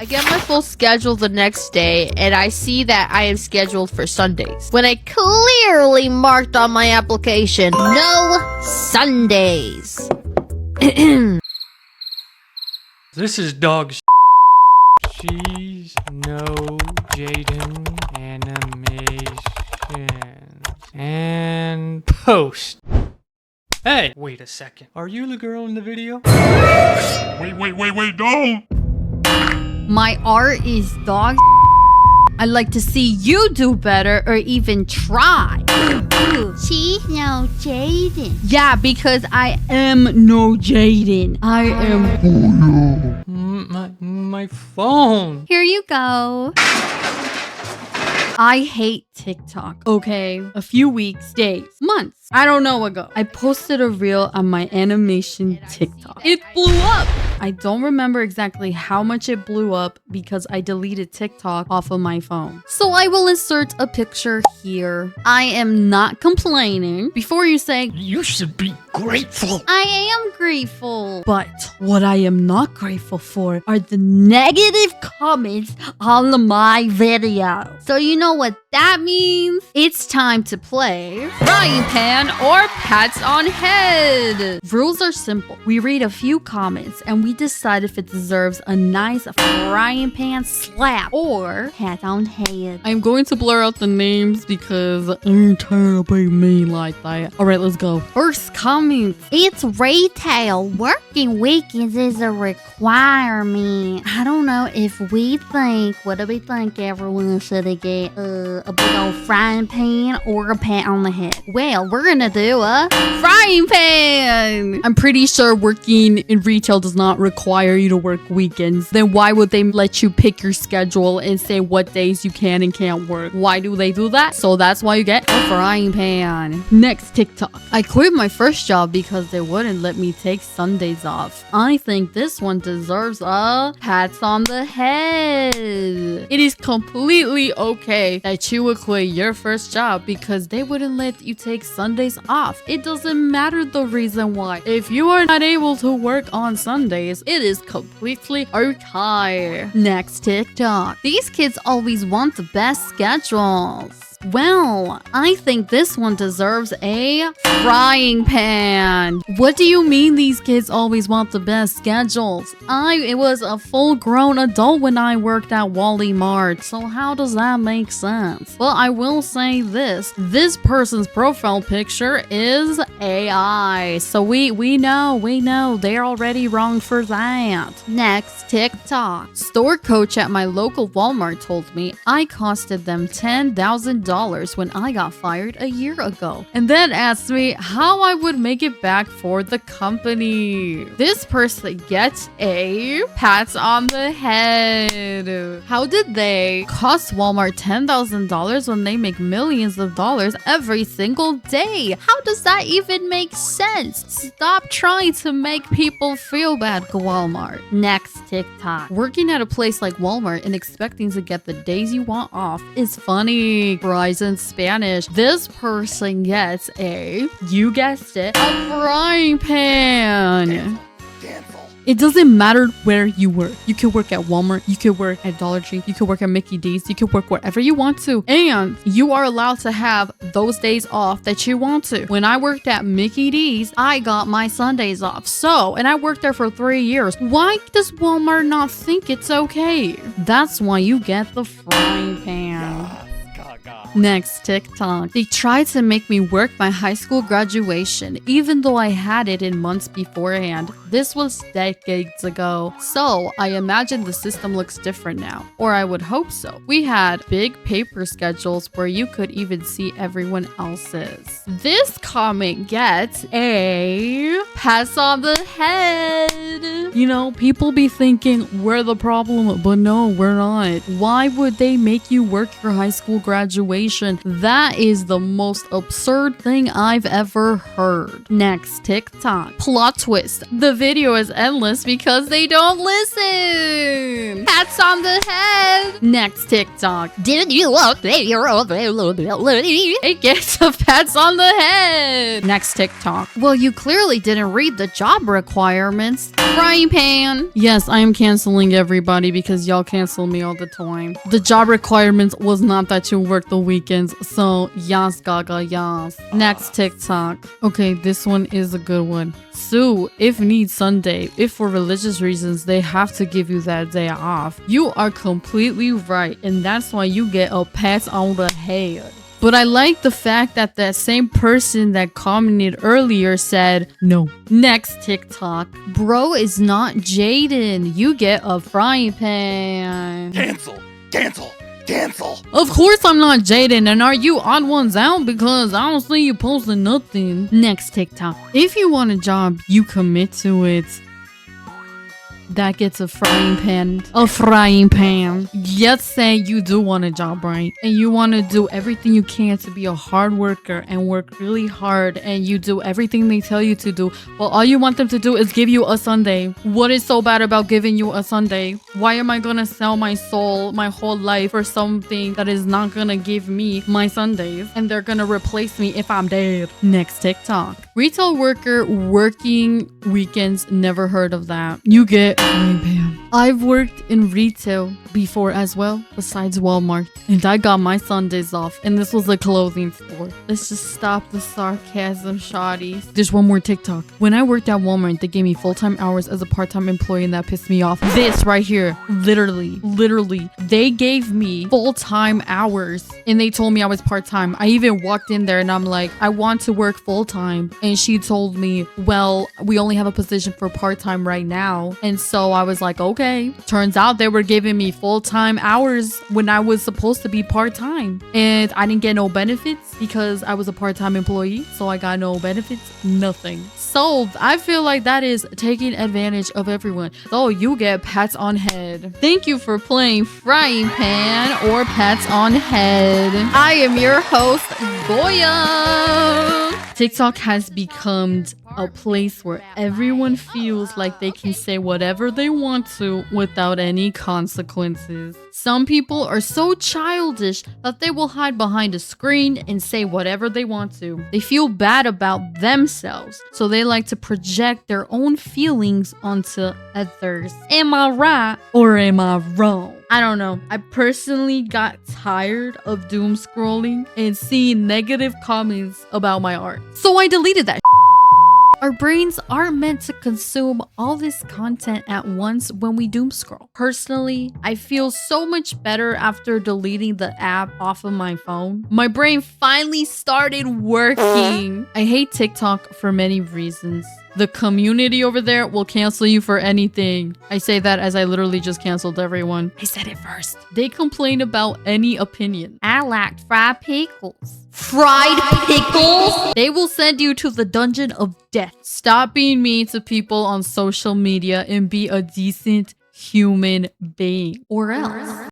I get my full schedule the next day, and I see that I am scheduled for Sundays, when I clearly marked on my application, no Sundays. This is dog She's no Jaiden animation and post. Hey, wait a second. Are you the girl in the video? Wait, don't! My art is dog. I'd like to see you do better or even try. She's no Jaiden. Yeah, because I am no Jaiden. I am. My phone. Here you go. I hate TikTok. Okay, a few weeks, days, months, I don't know ago, I posted a reel on my animation TikTok. It blew up. I don't remember exactly how much it blew up because I deleted TikTok off of my phone. So I will insert a picture here. I am not complaining. Before you say, You should be grateful. I am grateful. But what I am not grateful for are the negative comments on my video. So you know what that means? It's time to play frying pan or pats on head. Rules are simple. We read a few comments and we decide if it deserves a nice frying pan slap or pat on head. I'm going to blur out the names because I'm tired of being mean like that. All right, let's go. First comment. It's retail. Working weekends is a requirement. I don't know if we think, what do we think everyone should get? A big old frying pan or a pat on the head? Well, we're gonna do a Frying pan! I'm pretty sure working in retail does not require you to work weekends. Then why would they let you pick your schedule and say what days you can and can't work? Why do they do that? So that's why you get a frying pan. Next TikTok. I quit my first job because they wouldn't let me take Sundays off. I think this one deserves a pats on the head. It is completely okay that you would quit your first job because they wouldn't let you take Sundays off. It doesn't matter the reason why. If you are not able to work on Sundays, it is completely okay. Next TikTok. These kids always want the best schedules. Well, I think this one deserves a frying pan. What do you mean these kids always want the best schedules? I was a full-grown adult when I worked at Wally Mart, so how does that make sense? Well, I will say this person's profile picture is AI, so we know they're already wrong for that. Next TikTok. Store coach at my local Walmart told me I costed them $10,000 when I got fired a year ago, and then asked me how I would make it back for the company. This person gets a pat on the head. How did they cost Walmart $10,000 when they make millions of dollars every single day? How does that even make sense? Stop trying to make people feel bad, Walmart. Next TikTok. Working at a place like Walmart and expecting to get the days you want off is funny. In Spanish, this person gets a, you guessed it, a frying pan. It doesn't matter where you work. You can work at Walmart, you can work at Dollar Tree, you can work at Mickey D's, you can work wherever you want to. And you are allowed to have those days off that you want to. When I worked at Mickey D's, I got my Sundays off. And I worked there for 3 years. Why does Walmart not think it's okay? That's why you get the frying pan. Next TikTok. They tried to make me work my high school graduation, even though I had it in months beforehand. This was decades ago. So I imagine the system looks different now, or I would hope so. We had big paper schedules where you could even see everyone else's. This comment gets a pass on the head. You know, people be thinking we're the problem, but no, we're not. Why would they make you work your high school graduation conversation. That is the most absurd thing I've ever heard. Next, TikTok. Plot twist. The video is endless because they don't listen. Pats on the head. Next, TikTok. Didn't you look? It gets a pats on the head. Next, TikTok. Well, you clearly didn't read the job requirements. Frying pan. Yes, I am canceling everybody because y'all cancel me all the time. The job requirements was not that you work the weekends, so yas gaga yas. Next, TikTok. Okay, this one is a good one. Sue, if need Sunday, if for religious reasons they have to give you that day off. You are completely right, and that's why you get a pat on the head. But I like the fact that that same person that commented earlier said no. Next, TikTok. Bro is not Jaiden. You get a frying pan. Cancel. Cancel. Cancel. Of course I'm not Jaiden, and are you odd ones out because I don't see you posting nothing. Next, TikTok. If you want a job, you commit to it. That gets a frying pan. A frying pan. Let's say you do want a job, right? And you want to do everything you can to be a hard worker and work really hard, and you do everything they tell you to do. But all you want them to do is give you a Sunday. What is so bad about giving you a Sunday? Why am I gonna sell my soul, my whole life for something that is not gonna give me my Sundays? And they're gonna replace me if I'm dead. Next, TikTok. Retail worker working weekends. Never heard of that. You get frying pan. I've worked in retail before as well, besides Walmart, and I got my Sundays off, and this was a clothing store. Let's just stop the sarcasm, shawties. There's one more TikTok. When I worked at Walmart, they gave me full-time hours as a part-time employee, and that pissed me off. This right here, literally, they gave me full-time hours, and they told me I was part-time. I even walked in there, and I'm like, I want to work full-time, and she told me, well, we only have a position for part-time right now, and so I was like, okay. Turns out they were giving me full-time hours when I was supposed to be part-time, and I didn't get no benefits because I was a part-time employee, so I got no benefits, nothing. So I feel like that is taking advantage of everyone. So you get pats on head. Thank you for playing Frying Pan or Pats on Head. I am your host, Goya. TikTok has become a place where everyone feels like they can say whatever they want to without any consequences. Some people are so childish that they will hide behind a screen and say whatever they want to. They feel bad about themselves, so they like to project their own feelings onto others. Am I right or am I wrong? I don't know. I personally got tired of doom scrolling and seeing negative comments about my art, so I deleted that. Our brains aren't meant to consume all this content at once when we doom scroll. Personally, I feel so much better after deleting the app off of my phone. My brain finally started working. I hate TikTok for many reasons. The community over there will cancel you for anything. I say that as I literally just canceled everyone. I said it first. They complain about any opinion. I liked fried pickles. Fried pickles? They will send you to the dungeon of death. Stop being mean to people on social media and be a decent human being, or else.